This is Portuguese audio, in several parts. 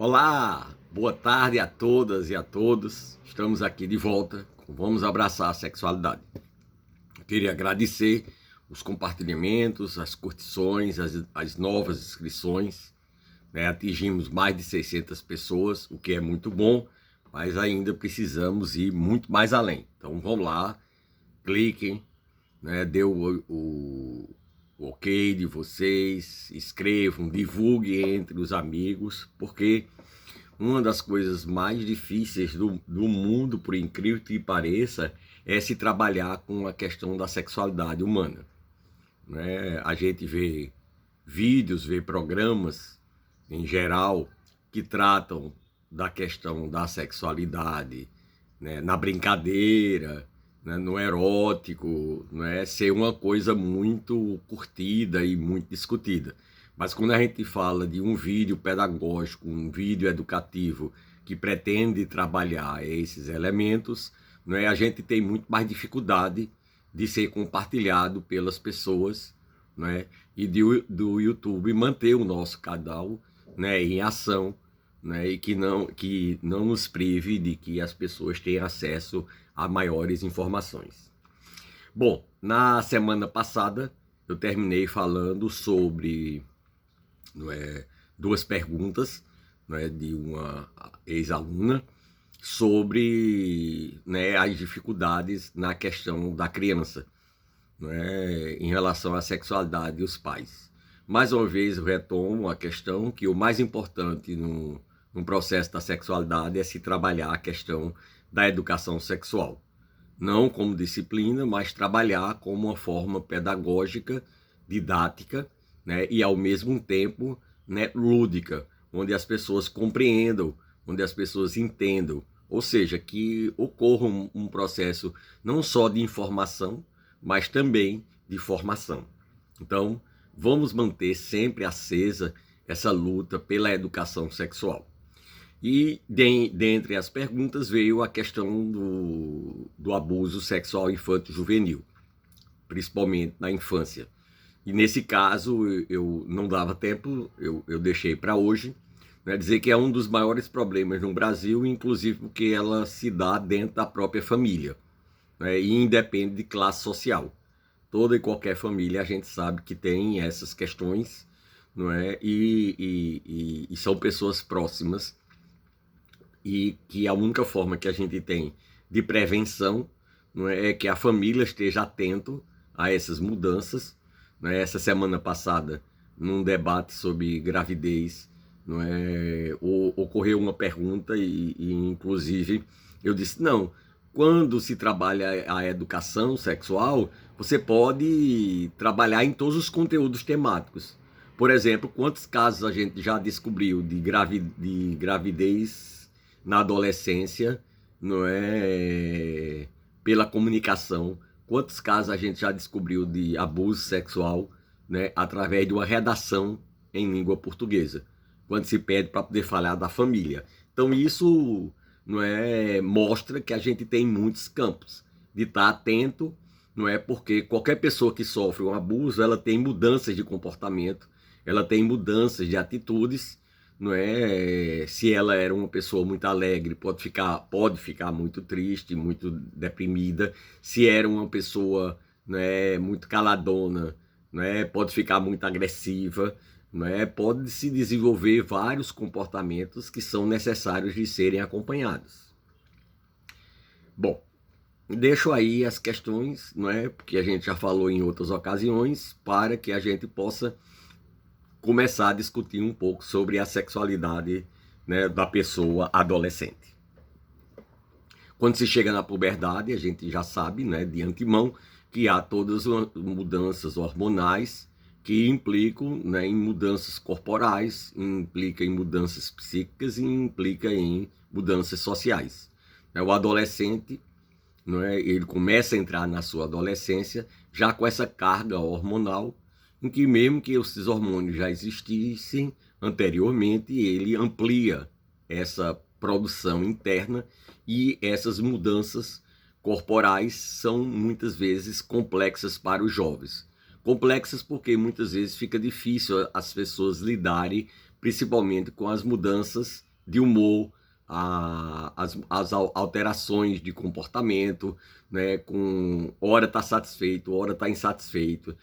Olá, boa tarde a todas e a todos. Estamos aqui de volta. Vamos abraçar a sexualidade. Eu queria agradecer os compartilhamentos, as curtições, as novas inscrições. Atingimos mais de 600 pessoas, o que é muito bom, mas ainda precisamos ir muito mais além. Então vamos lá, cliquem, dê o ok de vocês, escrevam, divulguem entre os amigos, porque uma das coisas mais difíceis do mundo, por incrível que pareça, é se trabalhar com a questão da sexualidade humana. A gente vê vídeos, vê programas, em geral, que tratam da questão da sexualidade, na brincadeira, no erótico, ser uma coisa muito curtida e muito discutida. Mas quando a gente fala de um vídeo pedagógico, um vídeo educativo que pretende trabalhar esses elementos, a gente tem muito mais dificuldade de ser compartilhado pelas pessoas, e do YouTube manter o nosso canal em ação, e que não nos prive de que as pessoas tenham acesso a maiores informações. Bom, na semana passada eu terminei falando sobre duas perguntas de uma ex-aluna sobre as dificuldades na questão da criança, em relação à sexualidade dos pais. Mais uma vez eu retomo a questão que o mais importante no processo da sexualidade é se trabalhar a questão da educação sexual. Não como disciplina, mas trabalhar como uma forma pedagógica, didática, e ao mesmo tempo lúdica, onde as pessoas compreendam, onde as pessoas entendam, ou seja, que ocorra um processo não só de informação, mas também de formação. Então, vamos manter sempre acesa essa luta pela educação sexual. E dentre as perguntas veio a questão do abuso sexual infanto-juvenil, principalmente na infância. E nesse caso, eu não dava tempo, eu deixei para hoje, dizer que é um dos maiores problemas no Brasil, inclusive porque ela se dá dentro da própria família, e independe de classe social. Toda e qualquer família a gente sabe que tem essas questões, e são pessoas próximas, e que a única forma que a gente tem de prevenção é que a família esteja atento a essas mudanças. Essa semana passada, num debate sobre gravidez, ocorreu uma pergunta e inclusive eu disse, não, quando se trabalha a educação sexual, você pode trabalhar em todos os conteúdos temáticos. Por exemplo, quantos casos a gente já descobriu de gravidez na adolescência, pela comunicação? Quantos casos a gente já descobriu de abuso sexual, através de uma redação em língua portuguesa, quando se pede para poder falar da família? Então isso mostra que a gente tem muitos campos de estar atento, porque qualquer pessoa que sofre um abuso, ela tem mudanças de comportamento, ela tem mudanças de atitudes, se ela era uma pessoa muito alegre, pode ficar muito triste, muito deprimida. Se era uma pessoa muito caladona, pode ficar muito agressiva, pode se desenvolver vários comportamentos que são necessários de serem acompanhados. Bom, deixo aí as questões, porque a gente já falou em outras ocasiões, para que a gente possa começar a discutir um pouco sobre a sexualidade da pessoa adolescente. Quando se chega na puberdade, a gente já sabe, de antemão, que há todas as mudanças hormonais que implicam em mudanças corporais, implica em mudanças psíquicas e implica em mudanças sociais. O adolescente, ele começa a entrar na sua adolescência já com essa carga hormonal, em que mesmo que esses hormônios já existissem anteriormente, ele amplia essa produção interna e essas mudanças corporais são muitas vezes complexas para os jovens. Complexas porque muitas vezes fica difícil as pessoas lidarem, principalmente com as mudanças de humor, as alterações de comportamento, né? Com hora tá satisfeito, hora tá insatisfeito,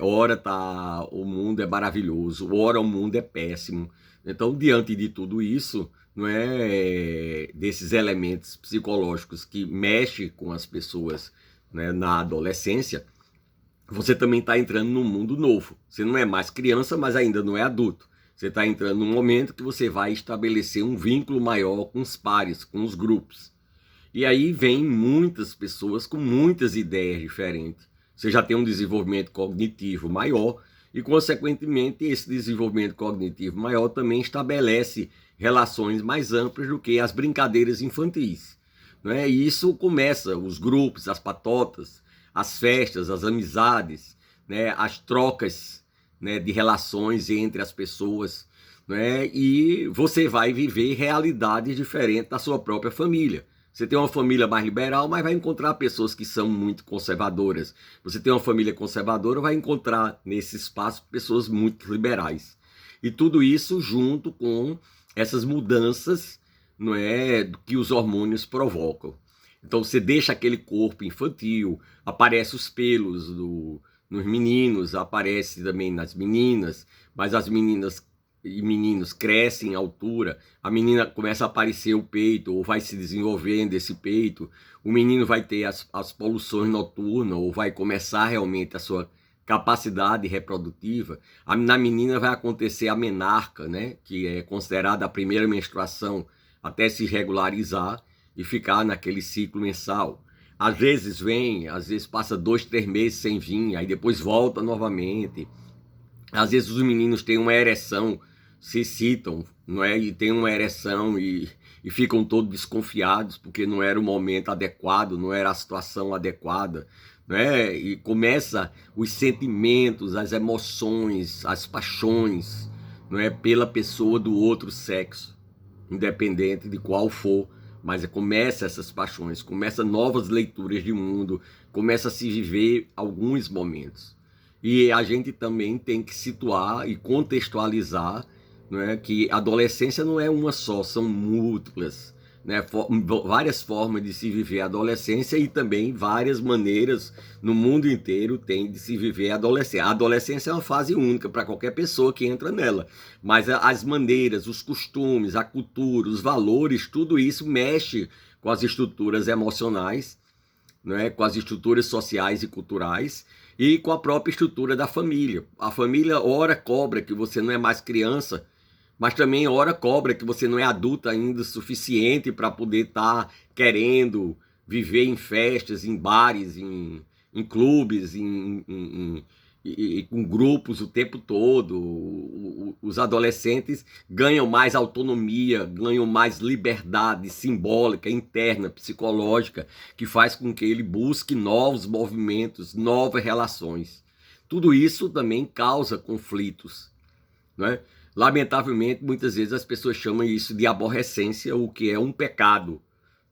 hora tá o mundo é maravilhoso, hora o mundo é péssimo. Então, diante de tudo isso, não é desses elementos psicológicos que mexem com as pessoas, né, na adolescência, você também está entrando num mundo novo. Você não é mais criança, mas ainda não é adulto. Você está entrando num momento que você vai estabelecer um vínculo maior com os pares, com os grupos. E aí vem muitas pessoas com muitas ideias diferentes. Você já tem um desenvolvimento cognitivo maior e, consequentemente, esse desenvolvimento cognitivo maior também estabelece relações mais amplas do que as brincadeiras infantis. Né? E isso começa, os grupos, as patotas, as festas, as amizades, né? As trocas, né, de relações entre as pessoas, né? E você vai viver realidades diferentes da sua própria família. Você tem uma família mais liberal, mas vai encontrar pessoas que são muito conservadoras. Você tem uma família conservadora, vai encontrar nesse espaço pessoas muito liberais. E tudo isso junto com essas mudanças, não é, que os hormônios provocam. Então você deixa aquele corpo infantil, aparece os pelos nos meninos, aparece também nas meninas, mas as meninas e meninos crescem em altura, a menina começa a aparecer o peito, ou vai se desenvolvendo esse peito, o menino vai ter as poluições noturnas, ou vai começar realmente a sua capacidade reprodutiva. Na menina vai acontecer a menarca, né, que é considerada a primeira menstruação, até se regularizar e ficar naquele ciclo mensal. Às vezes vem, às vezes passa 2, 3 meses sem vir, aí depois volta novamente. Às vezes os meninos têm uma ereção, se excitam, não é? E tem uma ereção e ficam todos desconfiados porque não era o momento adequado, não era a situação adequada, né? E começa os sentimentos, as emoções, as paixões, não é, pela pessoa do outro sexo, independente de qual for, mas começa essas paixões, começa novas leituras de mundo, começa a se viver alguns momentos. E a gente também tem que situar e contextualizar, né, que a adolescência não é uma só, são múltiplas, né, várias formas de se viver a adolescência e também várias maneiras no mundo inteiro tem de se viver a adolescência. A adolescência é uma fase única para qualquer pessoa que entra nela, mas as maneiras, os costumes, a cultura, os valores, tudo isso mexe com as estruturas emocionais, né, com as estruturas sociais e culturais e com a própria estrutura da família. A família ora cobra que você não é mais criança, mas também ora cobra que você não é adulta ainda o suficiente para poder estar querendo viver em festas, em bares, em clubes, com grupos o tempo todo. Os adolescentes ganham mais autonomia, ganham mais liberdade simbólica, interna, psicológica, que faz com que ele busque novos movimentos, novas relações. Tudo isso também causa conflitos, não é? Lamentavelmente, muitas vezes as pessoas chamam isso de aborrecência, o que é um pecado,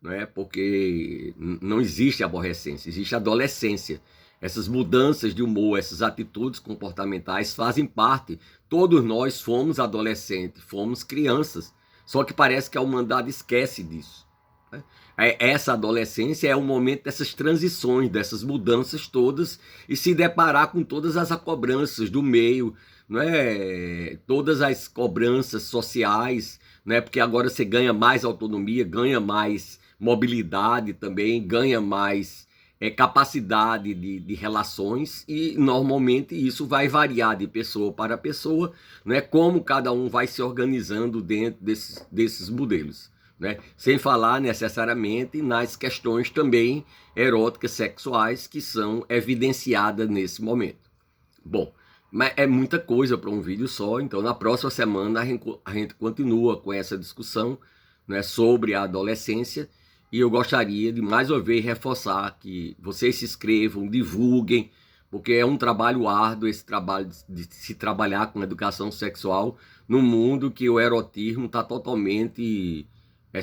não é? Porque não existe aborrecência, existe adolescência. Essas mudanças de humor, essas atitudes comportamentais fazem parte. Todos nós fomos adolescentes, fomos crianças. Só que parece que a humanidade esquece disso, né? Essa adolescência é o momento dessas transições, dessas mudanças todas e se deparar com todas as cobranças do meio, não é? Todas as cobranças sociais, né? Porque agora você ganha mais autonomia, ganha mais mobilidade também, ganha mais capacidade de relações e normalmente isso vai variar de pessoa para pessoa, né? Como cada um vai se organizando dentro desses modelos, né? Sem falar necessariamente nas questões também eróticas sexuais que são evidenciadas nesse momento. Bom, mas é muita coisa para um vídeo só, então na próxima semana a gente continua com essa discussão, né, sobre a adolescência e eu gostaria de mais uma vez reforçar que vocês se inscrevam, divulguem, porque é um trabalho árduo esse trabalho de se trabalhar com educação sexual num mundo que o erotismo está totalmente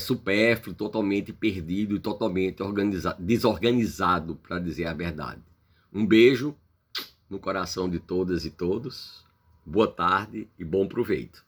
supérfluo, totalmente perdido e totalmente desorganizado, para dizer a verdade. Um beijo no coração de todas e todos. Boa tarde e bom proveito.